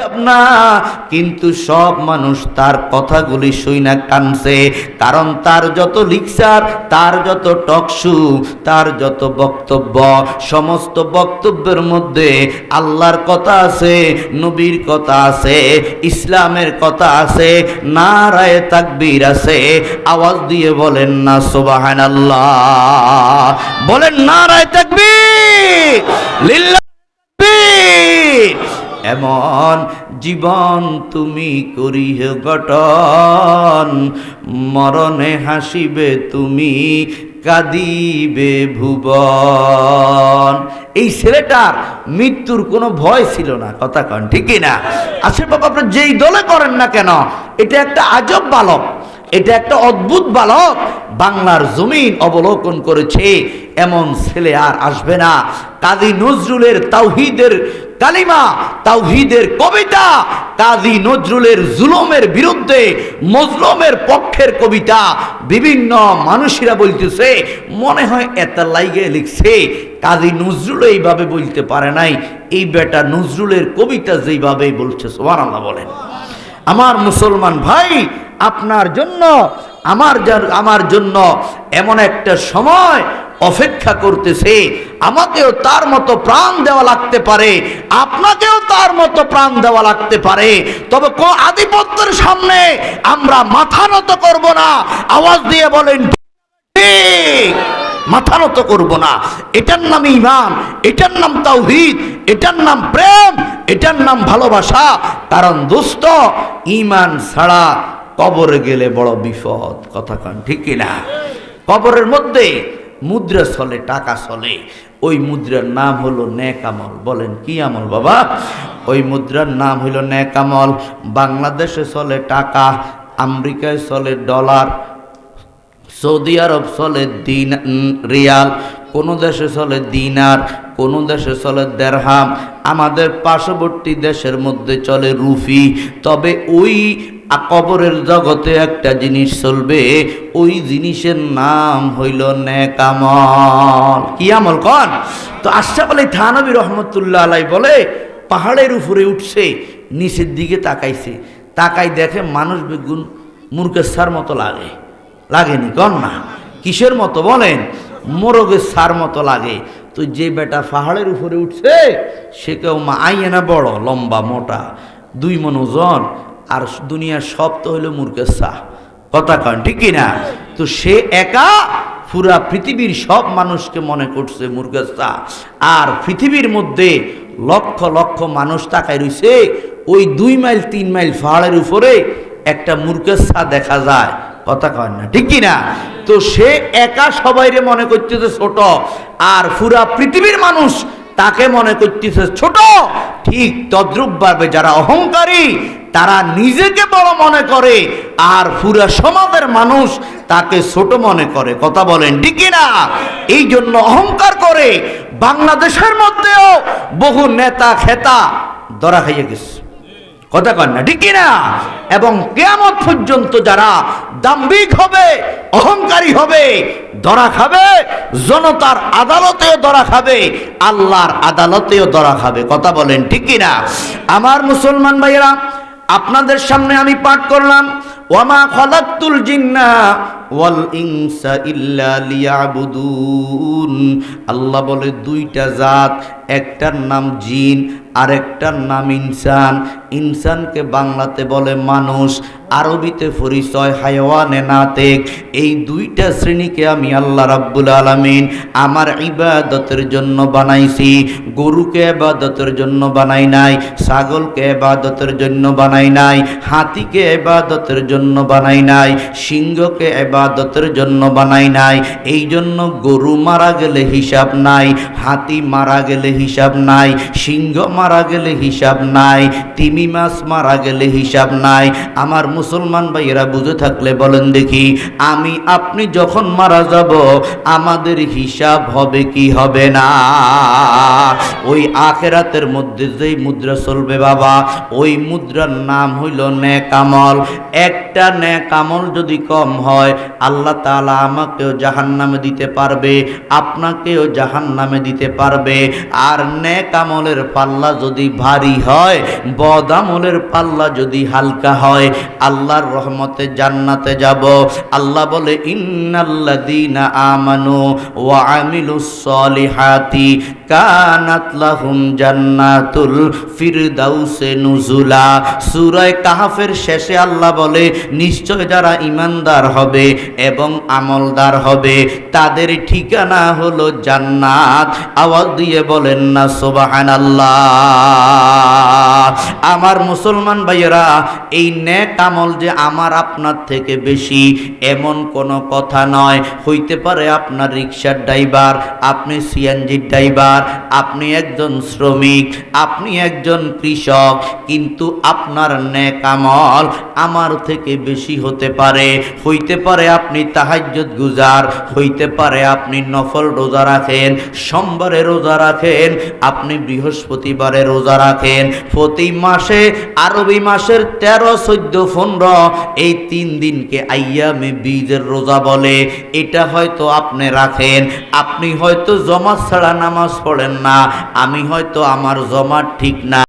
হিসাব না, কিন্তু সব মানুষ তার কথাগুলি শুইনা কানছে। কারণ তার যত লিকচার, তার যত টকশু, তার যত বক্তব্য, সমস্ত বক্তব্যের মধ্যে আল্লাহর কথা আছে, নবীর কথা আছে, ইসলামের কথা আছে, নারায়ে তাকবীর আছে। আওয়াজ দিয়ে বলেন না সুবহানাল্লাহ, বলেন নারায়ে তাকবীর, লিল্লাহ তাকবীর। এমন জীবন তুমি করিহ গঠন, মরণে হাসিবে তুমি, কাঁদিবে ভুবন। এই ছেলেটার মৃত্যুর কোনো ভয় ছিল না, কথা কন ঠিক না? আসলে বাবা, আপনার যেই দলে করেন না কেন, এটা একটা আজব বালক, এটা একটা অদ্ভুত বালক। বাংলার জমিন অবলোকন করেছে, এমন ছেলে আর আসবে না। কাজী নজরুলের তাওহীদের কালিমা, তাওহীদের কবিতা, কাজী নজরুলের জুলুমের বিরুদ্ধে মজলুমের পক্ষের কবিতা, বিভিন্ন মানুষেরা বলতেছে মনে হয় এত লাইগে লিখছে। কাজী নজরুল এইভাবে বলতে পারে নাই, এই বেটা নজরুলের কবিতা যেইভাবে বলছে, সুবহানাল্লাহ বলেন। আমার মুসলমান ভাই, আপনার জন্য আমার জন্য এমন একটা সময় অপেক্ষা করতেছে। আমাকেও তার মতো প্রাণ দেওয়া লাগতে পারে, আপনাকেও তার মতো প্রাণ দেওয়া লাগতে পারে। তবে আধিপত্যের সামনে আমরা মাথা নত করব না। আওয়াজ দিয়ে বলেন ঠিক, মাথা নত করব না। এটার নাম ঈমান, এটার নাম তাওহীদ, এটার নাম প্রেম, এটার নাম ভালোবাসা। কারণ দোস্ত, ঈমান ছাড়া কবরে গেলে বড় বিপদ, কথা কন ঠিক কিনা? কবরের মধ্যে মুদ্রা চলে, টাকা চলে, ওই মুদ্রার নাম হলো নেক আমল। বলেন কি আমল বাবা? ওই মুদ্রার নাম হলো নেক আমল। বাংলাদেশে চলে টাকা, আমেরিকায় চলে ডলার, সৌদি আরব চলে রিয়াল, কোন দেশে চলে দিনার, কোন দেশে চলে দেরহাম, আমাদের পার্শ্ববর্তী দেশের মধ্যে চলে রুফি। তবে ওই কবরের জগতে একটা জিনিস চলবে, ওই জিনিসের নাম হইল নেক আমল। কি আমল কন? তো আশরাফ আলী থানভী রহমতুল্লাহ আলাইহি বলে, পাহাড়ের উপরে উঠছে, নিচের দিকে তাকাইছে, তাকাই দেখে মানুষ বেগুন মুরগের মতো লাগে। লাগেনি কন না? কিসের মতো বলেন? মোরগের সার মতো লাগে। তো যে বেটা পাহাড়ের উপরে উঠছে, সে কেউ আইয়ানা বড় লম্বা মোটা, 2 মণ ওজন, আর দুনিয়ার সব তো হইল মুরগের সাহ, কথা কন ঠিক কিনা? তো সে একা পুরা পৃথিবীর সব মানুষকে মনে করছে মুরগের সাহ। আর পৃথিবীর মধ্যে লক্ষ লক্ষ মানুষ তাকায় রইছে, ওই 2 মাইল 3 মাইল পাহাড়ের উপরে একটা মুরগের সাহ দেখা যায়, কথা কয় না ঠিক কিনা? তো সে একা সবাইরে মনে করতেছে ছোট, আর পুরা পৃথিবীর মানুষ তাকে মনে করতেছে ছোট। ঠিক তদ্রূপ ভাবে যারা অহংকারী, তারা নিজেকে বড় মনে করে, আর পুরা সমাজের মানুষ তাকে ছোট মনে করে, কথা বলেন ঠিক কিনা? এই জন্য অহংকার করে বাংলাদেশের মধ্যেও বহু নেতা খেতা ধরা খাইয়ে গেছে, কথা কন না ঠিক কিনা? এবং কিয়ামত পর্যন্ত যারা দাম্ভিক হবে, অহংকারী হবে, ধরা খাবে, জনতার আদালতেও ধরা খাবে, আল্লাহর আদালতেও ধরা খাবে, কথা বলেন ঠিক কিনা? আমার মুসলমান ভাইয়েরা, আপনাদের সামনে আমি পাঠ করলাম, ওয়ামা খালাকতুল জিন্না ওয়াল ইনসা ইল্লা লিয়াবুদুন। আল্লাহ বলে 2টা জাত, একটার নাম জিন আর একটার নাম ইনসান। ইনসানকে বাংলাতে বলে মানুষ, আরবিতে পরিচয় হায়াওয়ানে নাতেক। এই 2টা শ্রেণীকে আমি আল্লাহ রাব্বুল আলামিন আমার ইবাদতের জন্য বানাইছি। গরুকে ইবাদতের জন্য বানাই নাই, ছাগলকে ইবাদতের জন্য বানাই নাই, হাতিকে ইবাদতের জন্য বানাই নাই, সিংহকে ইবাদতের জন্য বানাই নাই। এই জন্য গরু মারা গেলে হিসাব নাই, হাতি মারা গেলে হিসাব নাই, সিংহ মারা গেলে হিসাব নাই, তিমি মাছ মারা গেলে হিসাব নাই। আমার মুসলমান ভাইয়েরা বুঝে থাকলে বলেন দেখি, আমি আপনি যখন মারা যাব আমাদের হিসাব হবে কি হবে না? ওই আখিরাতের মধ্যে যেই মুদ্রা চলবে বাবা, ওই মুদ্রার নাম হইল নেক আমল। একটা নেক আমল যদি কম হয়, আল্লাহ তাআলা আমাকেও জাহান্নামে দিতে পারবে, আপনাকেও জাহান্নামে দিতে পারবে। আর নেক আমলের পাল্লা যদি ভারী হয়, বদ আমলের পাল্লা যদি হালকা হয়, আল্লাহর রহমতে জান্নাতে যাব। আল্লাহ বলে ইন্নাল্লাযীনা আমানু ওয়া আমিলুস সলিহাতি কানাত লাহুম জান্নাতুল ফিরদাউসে নুজুলা। সূরা কাহফের শেষে আল্লাহ বলে নিশ্চয় যারা ঈমানদার হবে এবং আমলদার হবে তাদের ঠিকানা হলো জান্নাত। আওয়াজ দিয়ে বলেন না সুবহানাল্লাহ। আমার মুসলমান ভাইয়েরা, এই নেক আমল যে আমার আপনার থেকে বেশি এমন কোনো কথা নয়। হইতে পারে আপনার রিকশার ড্রাইভার, আপনি সিএনজির ড্রাইভার, আপনি একজন শ্রমিক, আপনি একজন কৃষক, কিন্তু আপনার নেক আমল আমার থেকে বেশি হতে পারে। হইতে পারে আপনি তাহাজ্জুদ গুজার, হইতে পারে আপনি নফল রোজা রাখেন, সোমবারে রোজা রাখেন, আপনি বৃহস্পতিবারে রোজা রাখেন, প্রতি মাসে আরবি মাসের 13, 14, 15 এই 3 দিনকে আইয়ামে বীজের রোজা বলে। এটা হয়তো আপনি রাখেন, আপনি হয়তো জমাত ছাড়া নামাজ পড়েন না, আমি হয়তো আমার জমাত ঠিক না।